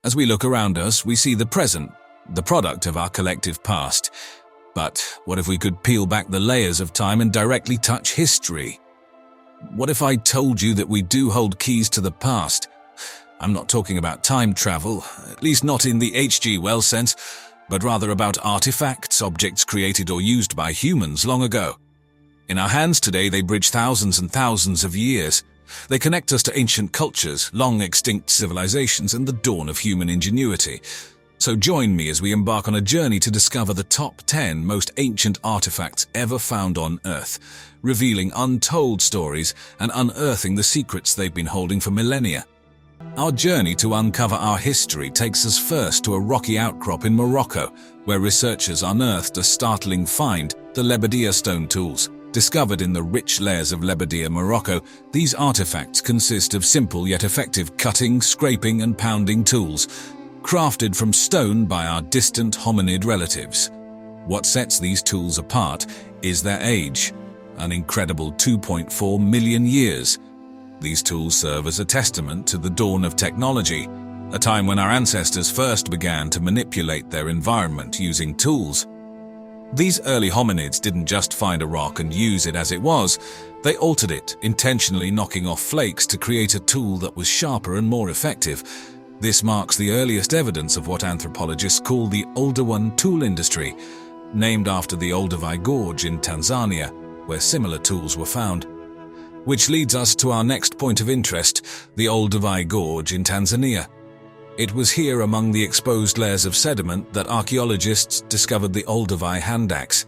As we look around us, we see the present, the product of our collective past. But what if we could peel back the layers of time and directly touch history? What if I told you that we do hold keys to the past? I'm not talking about time travel, at least not in the H.G. Wells sense, but rather about artifacts, objects created or used by humans long ago. In our hands today, they bridge thousands and thousands of years. They connect us to ancient cultures, long extinct civilizations, and the dawn of human ingenuity. So join me as we embark on a journey to discover the top 10 most ancient artifacts ever found on Earth, revealing untold stories and unearthing the secrets they've been holding for millennia. Our journey to uncover our history takes us first to a rocky outcrop in Morocco, where researchers unearthed a startling find, the Lebedia stone tools. Discovered in the rich layers of Lebedia, Morocco, these artifacts consist of simple yet effective cutting, scraping, and pounding tools, crafted from stone by our distant hominid relatives. What sets these tools apart is their age, an incredible 2.4 million years. These tools serve as a testament to the dawn of technology, a time when our ancestors first began to manipulate their environment using tools. These early hominids didn't just find a rock and use it as it was, they altered it, intentionally knocking off flakes to create a tool that was sharper and more effective. This marks the earliest evidence of what anthropologists call the Oldowan tool industry, named after the Olduvai Gorge in Tanzania, where similar tools were found. Which leads us to our next point of interest, the Olduvai Gorge in Tanzania. It was here among the exposed layers of sediment that archaeologists discovered the Olduvai hand axe.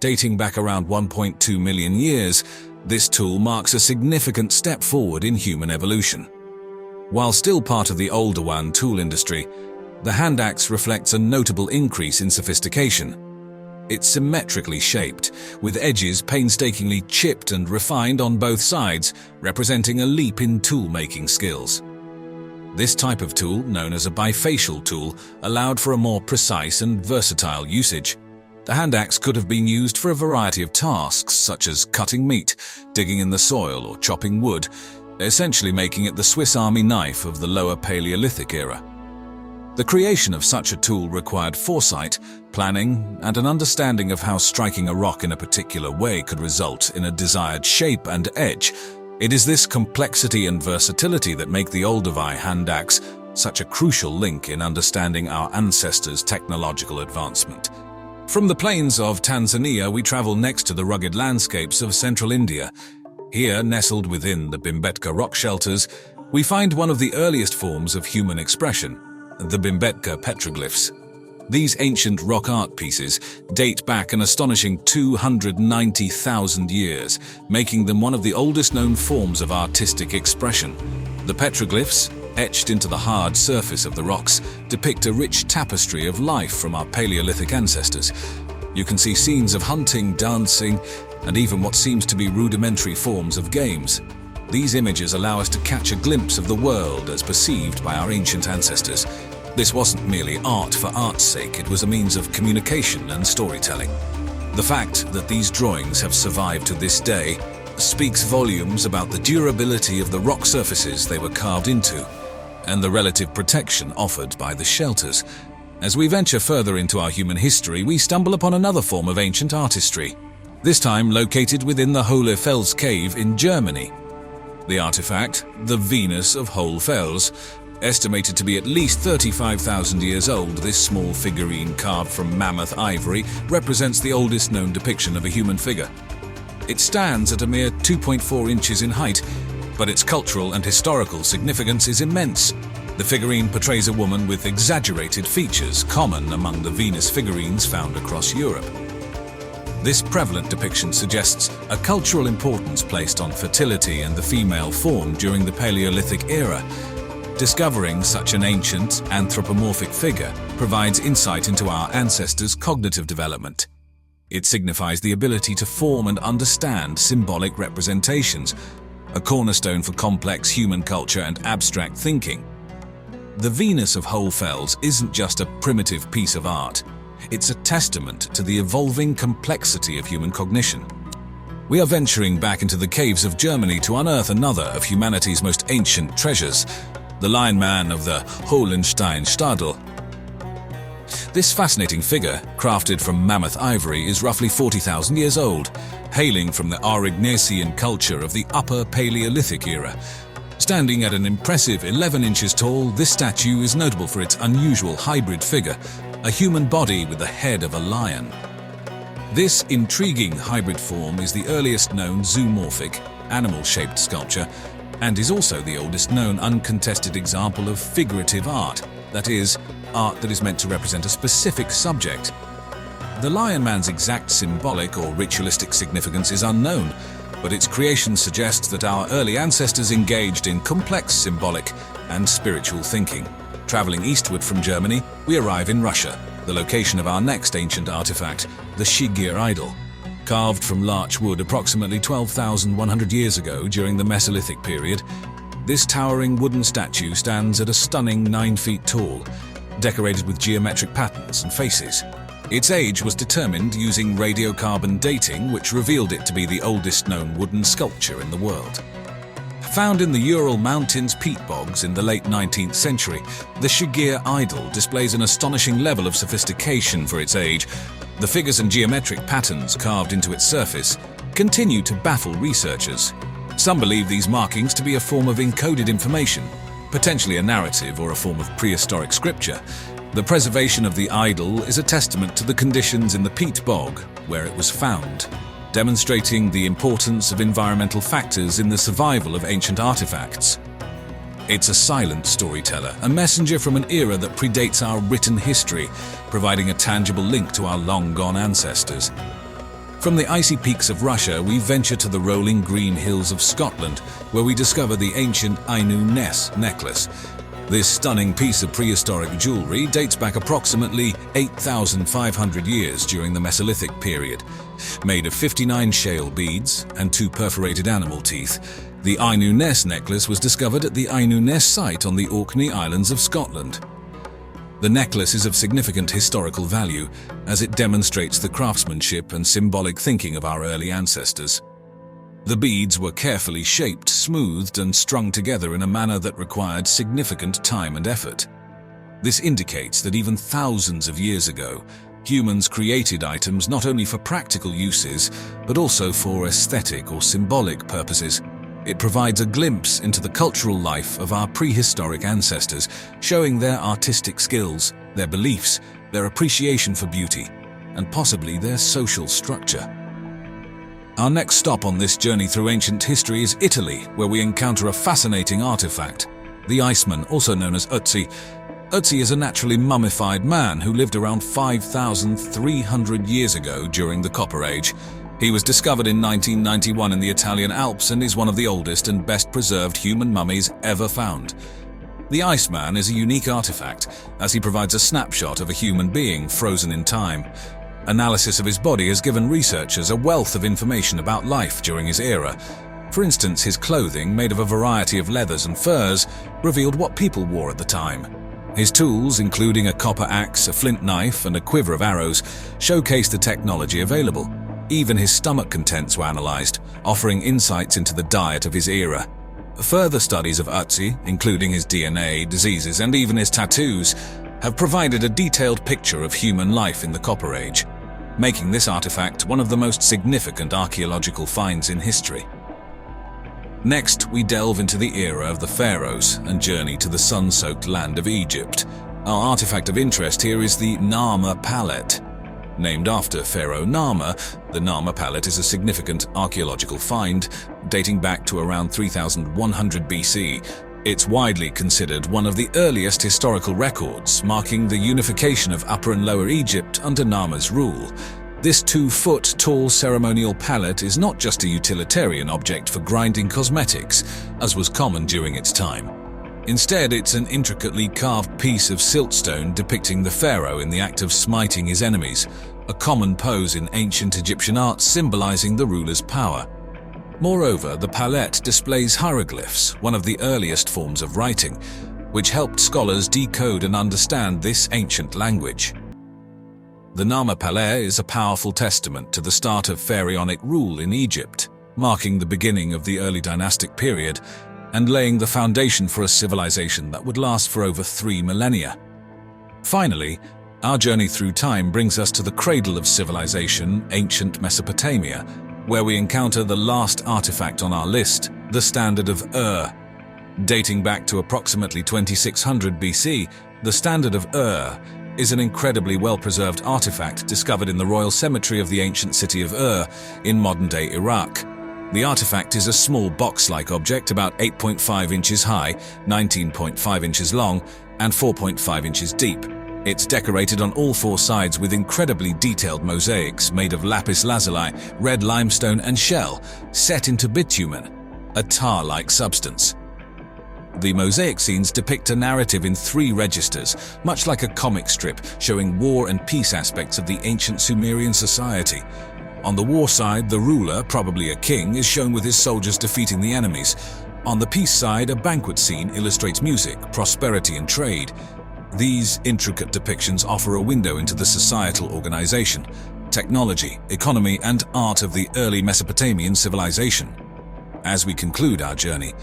Dating back around 1.2 million years, this tool marks a significant step forward in human evolution. While still part of the Oldowan tool industry, the hand axe reflects a notable increase in sophistication. It's symmetrically shaped, with edges painstakingly chipped and refined on both sides, representing a leap in tool-making skills. This type of tool, known as a bifacial tool, allowed for a more precise and versatile usage. The hand axe could have been used for a variety of tasks, such as cutting meat, digging in the soil, or chopping wood, essentially making it the Swiss Army knife of the Lower Paleolithic era. The creation of such a tool required foresight, planning, and an understanding of how striking a rock in a particular way could result in a desired shape and edge. It is this complexity and versatility that make the Olduvai hand axe such a crucial link in understanding our ancestors' technological advancement. From the plains of Tanzania, we travel next to the rugged landscapes of central India. Here, nestled within the Bhimbetka rock shelters, we find one of the earliest forms of human expression, the Bhimbetka petroglyphs. These ancient rock art pieces date back an astonishing 290,000 years, making them one of the oldest known forms of artistic expression. The petroglyphs, etched into the hard surface of the rocks, depict a rich tapestry of life from our Paleolithic ancestors. You can see scenes of hunting, dancing, and even what seems to be rudimentary forms of games. These images allow us to catch a glimpse of the world as perceived by our ancient ancestors. This wasn't merely art for art's sake, it was a means of communication and storytelling. The fact that these drawings have survived to this day speaks volumes about the durability of the rock surfaces they were carved into and the relative protection offered by the shelters. As we venture further into our human history, we stumble upon another form of ancient artistry, this time located within the Hohle cave in Germany. The artifact, the Venus of Hohlfels, estimated to be at least 35,000 years old, this small figurine carved from mammoth ivory represents the oldest known depiction of a human figure. It stands at a mere 2.4 inches in height, but its cultural and historical significance is immense. The figurine portrays a woman with exaggerated features common among the Venus figurines found across Europe. This prevalent depiction suggests a cultural importance placed on fertility and the female form during the Paleolithic era. Discovering such an ancient, anthropomorphic figure provides insight into our ancestors' cognitive development. It signifies the ability to form and understand symbolic representations, a cornerstone for complex human culture and abstract thinking. The Venus of Hohlfels isn't just a primitive piece of art. It's a testament to the evolving complexity of human cognition. We are venturing back into the caves of Germany to unearth another of humanity's most ancient treasures, the Lion Man of the HOHLENSTEIN-STADEL. This fascinating figure, crafted from mammoth ivory, is roughly 40,000 years old, hailing from the Aurignacian culture of the Upper Paleolithic era. Standing at an impressive 11 inches tall, this statue is notable for its unusual hybrid figure, a human body with the head of a lion. This intriguing hybrid form is the earliest known zoomorphic, animal-shaped sculpture, and is also the oldest known uncontested example of figurative art, that is, art that is meant to represent a specific subject. The Lion Man's exact symbolic or ritualistic significance is unknown, but its creation suggests that our early ancestors engaged in complex symbolic and spiritual thinking. Traveling eastward from Germany, we arrive in Russia, the location of our next ancient artifact, the Shigir idol. Carved from larch wood approximately 12,100 years ago during the Mesolithic period, this towering wooden statue stands at a stunning 9 feet tall, decorated with geometric patterns and faces. Its age was determined using radiocarbon dating, which revealed it to be the oldest known wooden sculpture in the world. Found in the Ural Mountains peat bogs in the late 19th century, the Shigir idol displays an astonishing level of sophistication for its age. The figures and geometric patterns carved into its surface continue to baffle researchers. Some believe these markings to be a form of encoded information, potentially a narrative or a form of prehistoric scripture. The preservation of the idol is a testament to the conditions in the peat bog where it was found, demonstrating the importance of environmental factors in the survival of ancient artifacts. It's a silent storyteller, a messenger from an era that predates our written history, providing a tangible link to our long-gone ancestors. From the icy peaks of Russia, we venture to the rolling green hills of Scotland, where we discover the ancient Ainu Ness necklace. This stunning piece of prehistoric jewelry dates back approximately 8,500 years during the Mesolithic period. Made of 59 shale beads and 2 perforated animal teeth, the Ainu Ness necklace was discovered at the Ainu Ness site on the Orkney Islands of Scotland. The necklace is of significant historical value, as it demonstrates the craftsmanship and symbolic thinking of our early ancestors. The beads were carefully shaped, smoothed, and strung together in a manner that required significant time and effort. This indicates that even thousands of years ago, humans created items not only for practical uses, but also for aesthetic or symbolic purposes. It provides a glimpse into the cultural life of our prehistoric ancestors, showing their artistic skills, their beliefs, their appreciation for beauty, and possibly their social structure. Our next stop on this journey through ancient history is Italy, where we encounter a fascinating artifact, the Iceman, also known as Ötzi. Ötzi is a naturally mummified man who lived around 5,300 years ago during the Copper Age. He was discovered in 1991 in the Italian Alps and is one of the oldest and best preserved human mummies ever found. The Iceman is a unique artifact, as he provides a snapshot of a human being frozen in time. Analysis of his body has given researchers a wealth of information about life during his era. For instance, his clothing, made of a variety of leathers and furs, revealed what people wore at the time. His tools, including a copper axe, a flint knife, and a quiver of arrows, showcase the technology available. Even his stomach contents were analyzed, offering insights into the diet of his era. Further studies of Ötzi, including his DNA, diseases, and even his tattoos, have provided a detailed picture of human life in the Copper Age, making this artifact one of the most significant archaeological finds in history. Next, we delve into the era of the pharaohs and journey to the sun-soaked land of Egypt. Our artifact of interest here is the Narmer palette. Named after Pharaoh Narmer, the Narmer palette is a significant archaeological find dating back to around 3100 BC. It's widely considered one of the earliest historical records, marking the unification of Upper and Lower Egypt under Narmer's rule. This 2-foot-tall ceremonial palette is not just a utilitarian object for grinding cosmetics, as was common during its time. Instead, it's an intricately carved piece of siltstone depicting the pharaoh in the act of smiting his enemies, a common pose in ancient Egyptian art symbolizing the ruler's power. Moreover, the palette displays hieroglyphs, one of the earliest forms of writing, which helped scholars decode and understand this ancient language. The Narmer palette is a powerful testament to the start of pharaonic rule in Egypt, marking the beginning of the early dynastic period. and laying the foundation for a civilization that would last for over 3 millennia. Finally, our journey through time brings us to the cradle of civilization, ancient Mesopotamia, where we encounter the last artifact on our list, the Standard of Ur. Dating back to approximately 2600 BC, the Standard of Ur is an incredibly well-preserved artifact discovered in the royal cemetery of the ancient city of Ur in modern-day Iraq. The artifact is a small box-like object about 8.5 inches high, 19.5 inches long, and 4.5 inches deep. It's decorated on all 4 sides with incredibly detailed mosaics made of lapis lazuli, red limestone, and shell, set into bitumen, a tar-like substance. The mosaic scenes depict a narrative in 3 registers, much like a comic strip showing war and peace aspects of the ancient Sumerian society. On the war side, the ruler, probably a king, is shown with his soldiers defeating the enemies. On the peace side, a banquet scene illustrates music, prosperity, and trade. These intricate depictions offer a window into the societal organization, technology, economy, and art of the early Mesopotamian civilization. As we conclude our journey,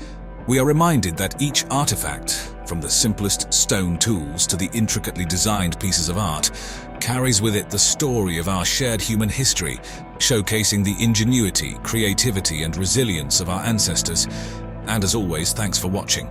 we are reminded that each artifact, from the simplest stone tools to the intricately designed pieces of art, carries with it the story of our shared human history, showcasing the ingenuity, creativity, and resilience of our ancestors. And as always, thanks for watching.